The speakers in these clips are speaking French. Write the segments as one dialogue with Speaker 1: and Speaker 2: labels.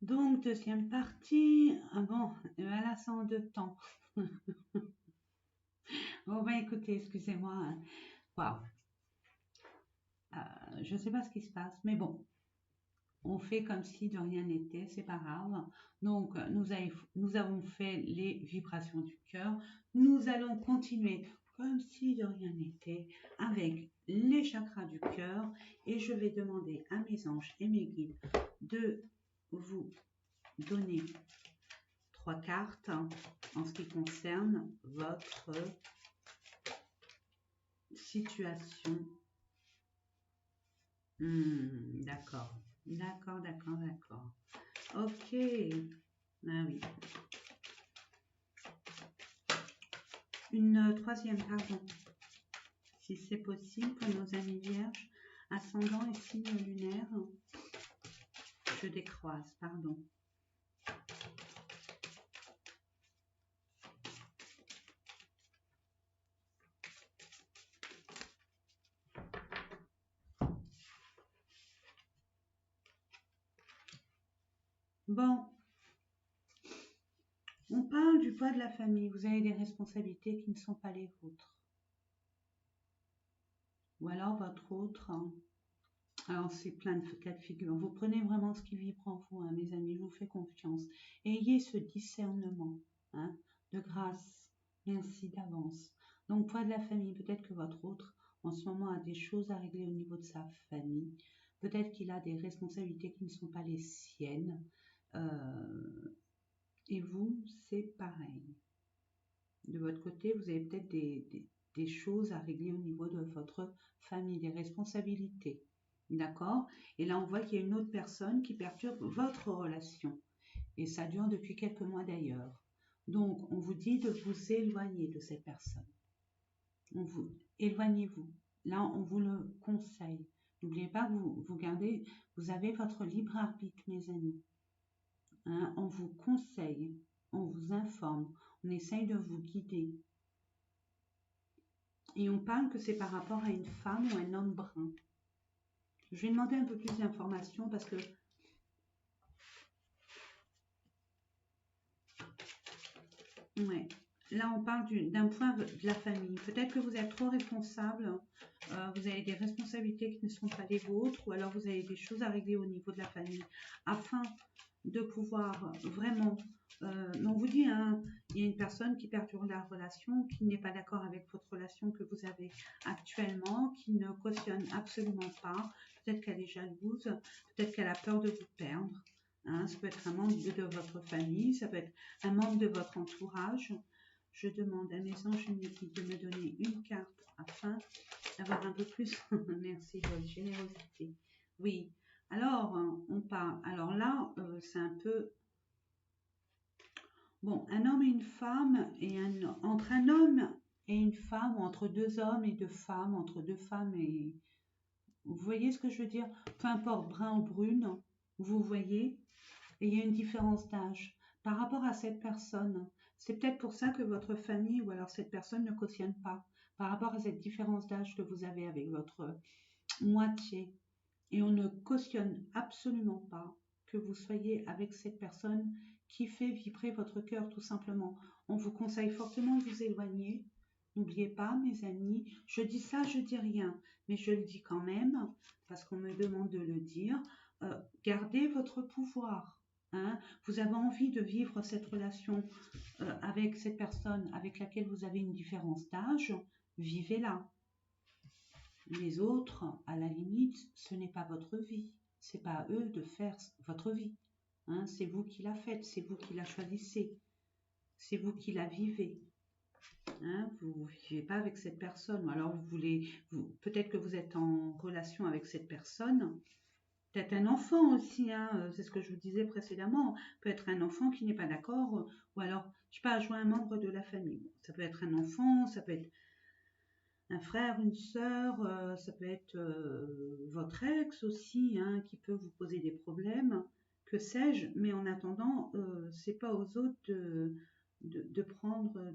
Speaker 1: Donc, deuxième partie. Ah bon, et ben là, c'est en deux temps. Bon, ben écoutez, excusez-moi. Waouh. Je ne sais pas ce qui se passe, mais bon, on fait comme si de rien n'était, c'est pas grave. Donc, nous avons fait les vibrations du cœur. Nous allons continuer comme si de rien n'était avec les chakras du cœur. Et je vais demander à mes anges et mes guides de vous donner trois cartes en ce qui concerne votre situation. D'accord, d'accord, d'accord, d'accord. Ok. Ah oui. Une troisième, pardon, si c'est possible pour nos amis vierges, ascendant et signe lunaire. Je décroise, pardon. Bon, on parle du poids de la famille. Vous avez des responsabilités qui ne sont pas les vôtres. Ou alors votre autre. Alors, c'est plein de cas de figure. Vous prenez vraiment ce qui vibre en vous, hein, mes amis. Je vous fais confiance. Ayez ce discernement, hein, de grâce. Merci d'avance. Donc, poids de la famille. Peut-être que votre autre, en ce moment, a des choses à régler au niveau de sa famille. Peut-être qu'il a des responsabilités qui ne sont pas les siennes. Et vous, c'est pareil. De votre côté, vous avez peut-être des choses à régler au niveau de votre famille, des responsabilités. D'accord? Et là, on voit qu'il y a une autre personne qui perturbe votre relation. Et ça dure depuis quelques mois d'ailleurs. Donc, on vous dit de vous éloigner de cette personne. Éloignez-vous. Là, on vous le conseille. N'oubliez pas que vous avez votre libre arbitre, mes amis. Hein, on vous conseille, on vous informe, on essaye de vous guider. Et on parle que c'est par rapport à une femme ou un homme brun. Je vais demander un peu plus d'informations parce que ouais, là on parle d'un point de la famille. Peut-être que vous êtes trop responsable, vous avez des responsabilités qui ne sont pas les vôtres, ou alors vous avez des choses à régler au niveau de la famille afin de pouvoir vraiment. On vous dit, hein, il y a une personne qui perturbe la relation, qui n'est pas d'accord avec votre relation que vous avez actuellement, qui ne cautionne absolument pas. Peut-être qu'elle est jalouse, peut-être qu'elle a peur de vous perdre. Hein, ça peut être un membre de votre famille, ça peut être un membre de votre entourage. Je demande à mes anges et mes guides de me donner une carte afin d'avoir un peu plus, merci, de votre générosité. Oui, alors on parle, alors là, c'est un peu, bon, un homme et une femme, entre un homme et une femme, ou entre deux hommes et deux femmes, entre deux femmes et, vous voyez ce que je veux dire? Peu importe, brun ou brune, vous voyez? Et il y a une différence d'âge par rapport à cette personne. C'est peut-être pour ça que votre famille ou alors cette personne ne cautionne pas par rapport à cette différence d'âge que vous avez avec votre moitié. Et on ne cautionne absolument pas que vous soyez avec cette personne qui fait vibrer votre cœur tout simplement. On vous conseille fortement de vous éloigner. N'oubliez pas, mes amis, je dis ça, je dis rien, mais je le dis quand même parce qu'on me demande de le dire. Gardez votre pouvoir. Hein. Vous avez envie de vivre cette relation avec cette personne avec laquelle vous avez une différence d'âge, vivez-la. Les autres, à la limite, ce n'est pas votre vie. C'est pas à eux de faire votre vie. Hein. C'est vous qui la faites, c'est vous qui la choisissez, c'est vous qui la vivez. Hein. Vous ne vivez pas avec cette personne. Ou alors peut-être que vous êtes en relation avec cette personne. Peut-être un enfant aussi, hein, c'est ce que je vous disais précédemment. Peut être un enfant qui n'est pas d'accord, ou alors, je ne sais pas, jouer un membre de la famille. Ça peut être un enfant, ça peut être un frère, une sœur, ça peut être votre ex aussi, hein, qui peut vous poser des problèmes, que sais-je, mais en attendant, c'est pas aux autres de prendre,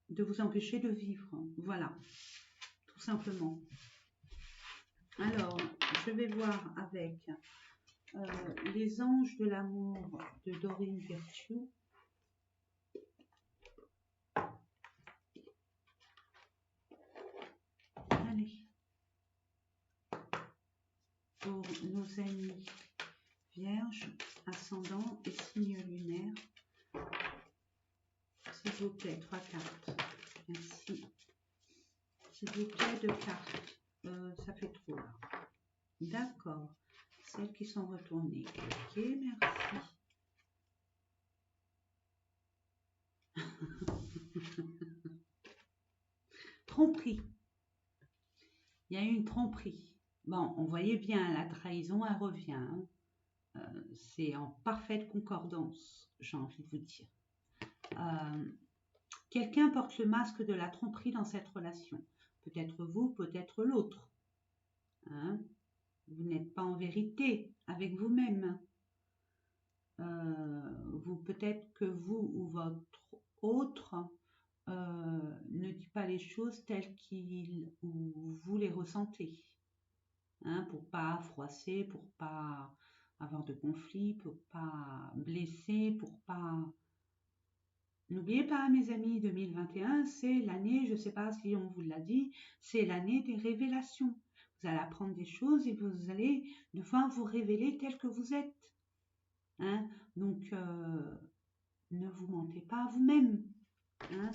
Speaker 1: de vous empêcher de vivre. Voilà, tout simplement. Alors, je vais voir avec les anges de l'amour de Dorine Virtue. Allez. Pour nos amis vierges, ascendant et signe lunaire. S'il vous plaît, 3 cartes. Merci. S'il vous plaît, 2 cartes. Ça fait trop là. D'accord. Celles qui sont retournées. Ok, merci. Tromperie. Il y a eu une tromperie. Bon, on voyait bien la trahison, elle revient. Hein. C'est en parfaite concordance, j'ai envie de vous dire. Quelqu'un porte le masque de la tromperie dans cette relation. Peut-être vous, peut-être l'autre. Hein? Vous n'êtes pas en vérité avec vous-même. Peut-être que vous ou votre autre ne dit pas les choses telles qu'il ou vous les ressentez. Hein, pour pas froisser, pour pas avoir de conflit, pour pas blesser, pour pas... N'oubliez pas, mes amis, 2021, c'est l'année, je ne sais pas si on vous l'a dit, c'est l'année des révélations. Vous allez apprendre des choses et vous allez devoir vous révéler tel que vous êtes. Hein? Donc, ne vous mentez pas à vous-même. Hein?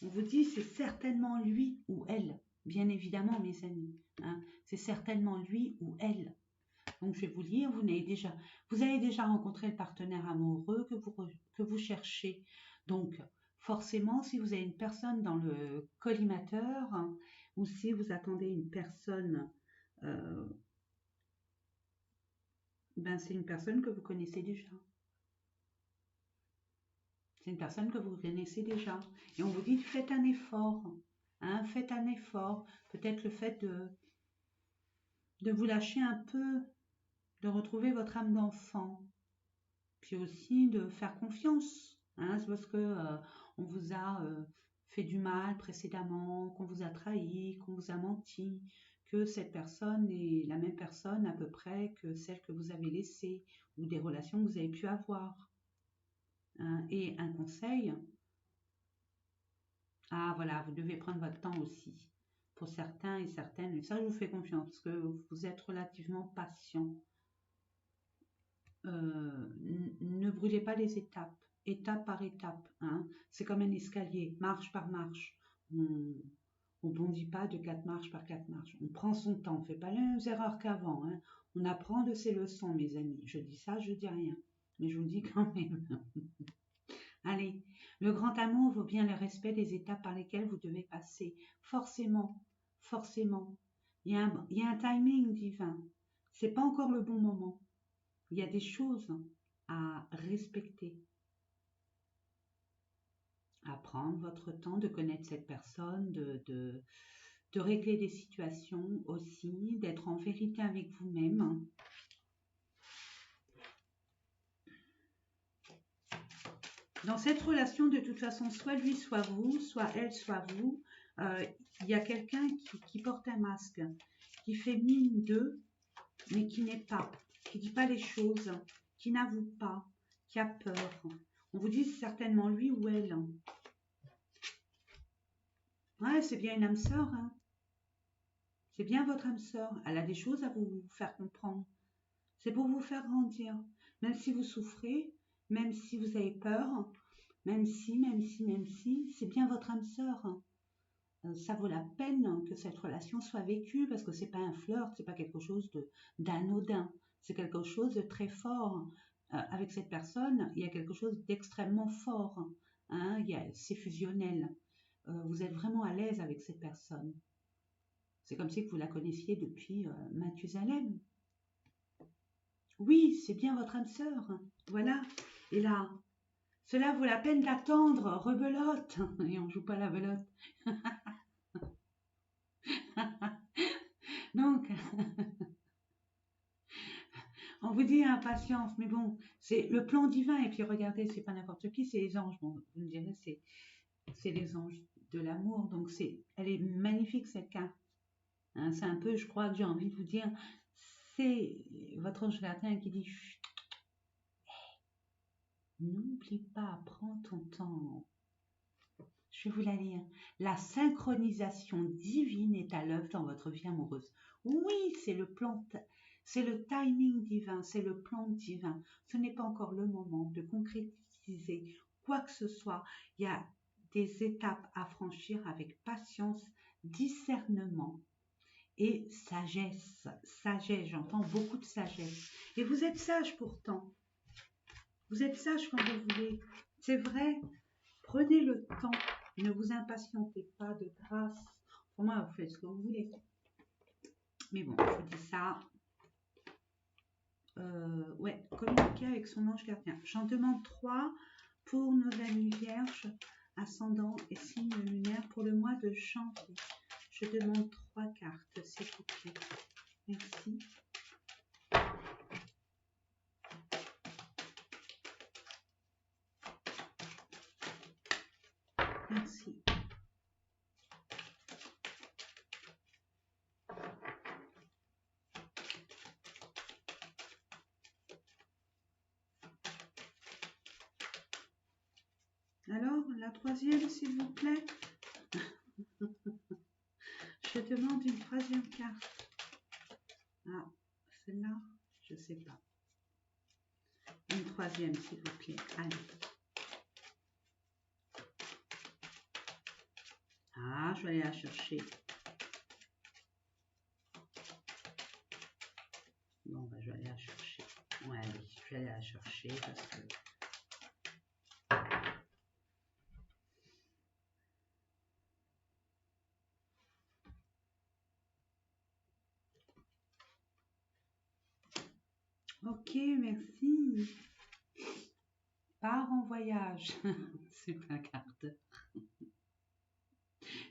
Speaker 1: On vous dit, c'est certainement lui ou elle. Bien évidemment, mes amis. Hein? C'est certainement lui ou elle. Donc, je vais vous lire, vous avez déjà rencontré le partenaire amoureux que vous cherchez. Donc, forcément, si vous avez une personne dans le collimateur, hein, ou si vous attendez une personne, c'est une personne que vous connaissez déjà. C'est une personne que vous connaissez déjà. Et on vous dit, faites un effort. Hein, faites un effort. Peut-être le fait de vous lâcher un peu, de retrouver votre âme d'enfant. Puis aussi de faire confiance. Hein, c'est parce que on vous a fait du mal précédemment, qu'on vous a trahi, qu'on vous a menti, que cette personne est la même personne à peu près que celle que vous avez laissée ou des relations que vous avez pu avoir. Hein, et un conseil, voilà, vous devez prendre votre temps aussi. Pour certains et certaines, et ça je vous fais confiance parce que vous êtes relativement patient. Ne brûlez pas les étapes, étape par étape. Hein. C'est comme un escalier, marche par marche. On bondit pas de 4 marches par 4 marches. On prend son temps, on ne fait pas les mêmes erreurs qu'avant. Hein. On apprend de ses leçons, mes amis. Je dis ça, je dis rien. Mais je vous le dis quand même. Allez, le grand amour vaut bien le respect des étapes par lesquelles vous devez passer. Forcément, forcément. Il y a un timing divin. C'est pas encore le bon moment. Il y a des choses à respecter. À prendre votre temps de connaître cette personne, de régler des situations aussi, d'être en vérité avec vous-même. Dans cette relation, de toute façon, soit lui, soit vous, soit elle, soit vous, il y a quelqu'un qui porte un masque, qui fait mine d'eux, mais qui n'est pas, qui ne dit pas les choses, qui n'avoue pas, qui a peur. On vous dit certainement lui ou elle. Ouais, c'est bien une âme sœur. Hein. C'est bien votre âme sœur. Elle a des choses à vous faire comprendre. C'est pour vous faire grandir. Même si vous souffrez, même si vous avez peur, même si, c'est bien votre âme sœur. Ça vaut la peine que cette relation soit vécue parce que c'est pas un flirt, c'est pas quelque chose d'anodin. C'est quelque chose de très fort. Avec cette personne, il y a quelque chose d'extrêmement fort. Hein, c'est fusionnel. Vous êtes vraiment à l'aise avec cette personne. C'est comme si vous la connaissiez depuis Mathusalem. Oui, c'est bien votre âme sœur. Voilà. Et là, cela vaut la peine d'attendre. Rebelote. Et on ne joue pas la belote. Donc, on vous dit impatience, mais bon, c'est le plan divin. Et puis regardez, c'est pas n'importe qui, c'est les anges. Bon, vous me direz, c'est les anges de l'amour. Donc, elle est magnifique cette carte. Hein, c'est un peu, je crois que j'ai envie de vous dire, c'est votre ange gardien qui dit chut, n'oublie pas, prends ton temps. Je vais vous la lire. La synchronisation divine est à l'œuvre dans votre vie amoureuse. Oui, c'est le plan, c'est le timing divin, c'est le plan divin. Ce n'est pas encore le moment de concrétiser quoi que ce soit. Il y a des étapes à franchir avec patience, discernement et sagesse. Sagesse, j'entends beaucoup de sagesse. Et vous êtes sage pourtant. Vous êtes sage quand vous voulez. C'est vrai. Prenez le temps. Ne vous impatientez pas, de grâce. Pour moi, vous faites ce que vous voulez. Mais bon, je vous dis ça. Ouais, communiquer avec son ange gardien. J'en demande 3 pour nos amis vierges, ascendant et signe lunaire pour le mois de janvier. Je demande 3 cartes, s'il vous plaît. Merci. Merci. Alors, la troisième, s'il vous plaît. Je demande une troisième carte. Ah, celle-là, je ne sais pas. Une troisième, s'il vous plaît. Allez. Ah, je vais aller la chercher. Bon, ben, je vais aller la chercher. Ouais, allez, je vais aller la chercher parce que... Ok, merci. Part en voyage. C'est ma carte.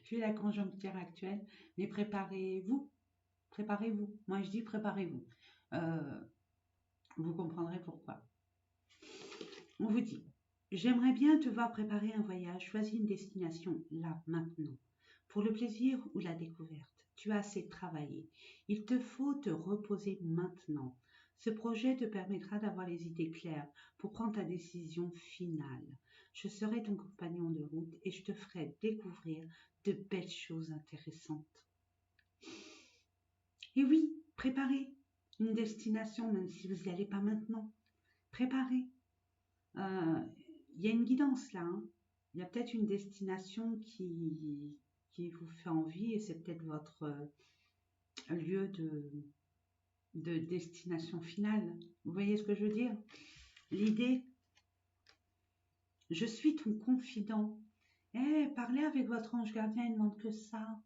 Speaker 1: Vu la conjoncture actuelle, mais préparez-vous. Préparez-vous. Moi, je dis préparez-vous. Vous comprendrez pourquoi. On vous dit, j'aimerais bien te voir préparer un voyage. Choisis une destination, là, maintenant. Pour le plaisir ou la découverte. Tu as assez travaillé. Il te faut te reposer maintenant. Ce projet te permettra d'avoir les idées claires pour prendre ta décision finale. Je serai ton compagnon de route et je te ferai découvrir de belles choses intéressantes. Et oui, préparez une destination, même si vous n'y allez pas maintenant. Préparez. Il y a une guidance là. Hein. Il y a peut-être une destination qui vous fait envie et c'est peut-être votre lieu de destination finale. Vous voyez ce que je veux dire? L'idée, je suis ton confident. Parlez avec votre ange gardien, il ne demande que ça.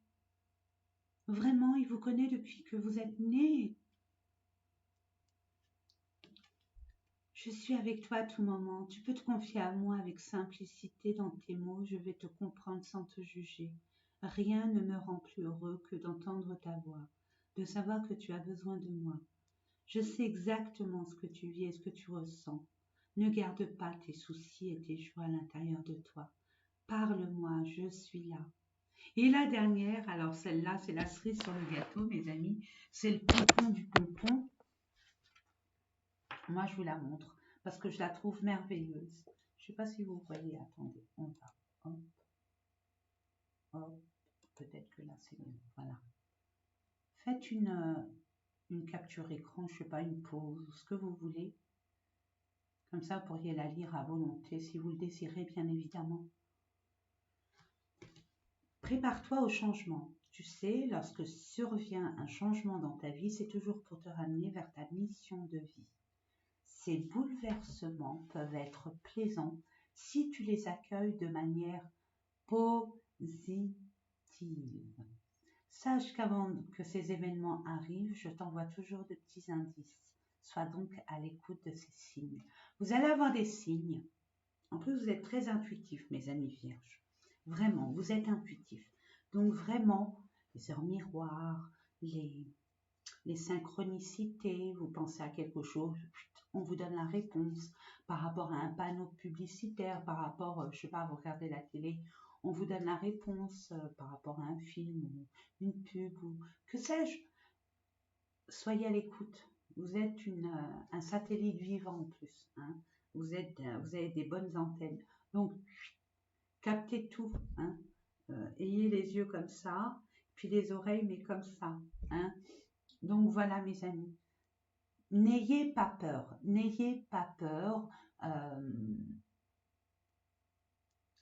Speaker 1: Vraiment, il vous connaît depuis que vous êtes né. Je suis avec toi à tout moment. Tu peux te confier à moi avec simplicité dans tes mots. Je vais te comprendre sans te juger. Rien ne me rend plus heureux que d'entendre ta voix, de savoir que tu as besoin de moi. Je sais exactement ce que tu vis et ce que tu ressens. Ne garde pas tes soucis et tes joies à l'intérieur de toi. Parle-moi, je suis là. Et la dernière, alors celle-là, c'est la cerise sur le gâteau, mes amis. C'est le pompon du pompon. Moi, je vous la montre parce que je la trouve merveilleuse. Je ne sais pas si vous voyez. Attendez, on va. Hop, hop. Peut-être que là, c'est mieux. Voilà. Faites une capture écran, je ne sais pas, une pause, ce que vous voulez. Comme ça, vous pourriez la lire à volonté, si vous le désirez, bien évidemment. Prépare-toi au changement. Tu sais, lorsque survient un changement dans ta vie, c'est toujours pour te ramener vers ta mission de vie. Ces bouleversements peuvent être plaisants si tu les accueilles de manière positive. Sache qu'avant que ces événements arrivent, je t'envoie toujours de petits indices. Sois donc à l'écoute de ces signes. Vous allez avoir des signes. En plus, vous êtes très intuitifs, mes amis vierges. Vraiment, vous êtes intuitifs. Donc vraiment, les heures miroirs, les synchronicités, vous pensez à quelque chose, on vous donne la réponse par rapport à un panneau publicitaire, par rapport, je ne sais pas, vous regardez la télé, on vous donne la réponse par rapport à un film, ou une pub, ou que sais-je. Soyez à l'écoute. Vous êtes un satellite vivant en plus. Hein. Vous avez des bonnes antennes. Donc, captez tout. Hein. Ayez les yeux comme ça, puis les oreilles, mais comme ça. Hein. Donc voilà, mes amis. N'ayez pas peur. N'ayez pas peur.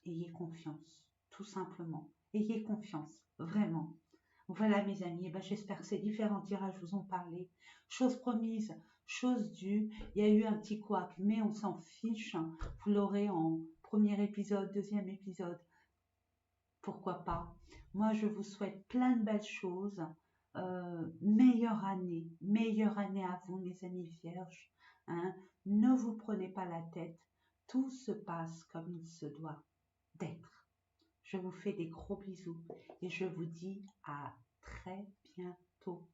Speaker 1: Ayez confiance, tout simplement. Ayez confiance, vraiment. Voilà, mes amis, eh ben, j'espère que ces différents tirages vous ont parlé. Chose promise, chose due. Il y a eu un petit couac, mais on s'en fiche. Vous l'aurez en premier épisode, deuxième épisode. Pourquoi pas? Moi, je vous souhaite plein de belles choses. Meilleure année à vous, mes amis vierges. Hein. Ne vous prenez pas la tête. Tout se passe comme il se doit d'être. Je vous fais des gros bisous et je vous dis à très bientôt.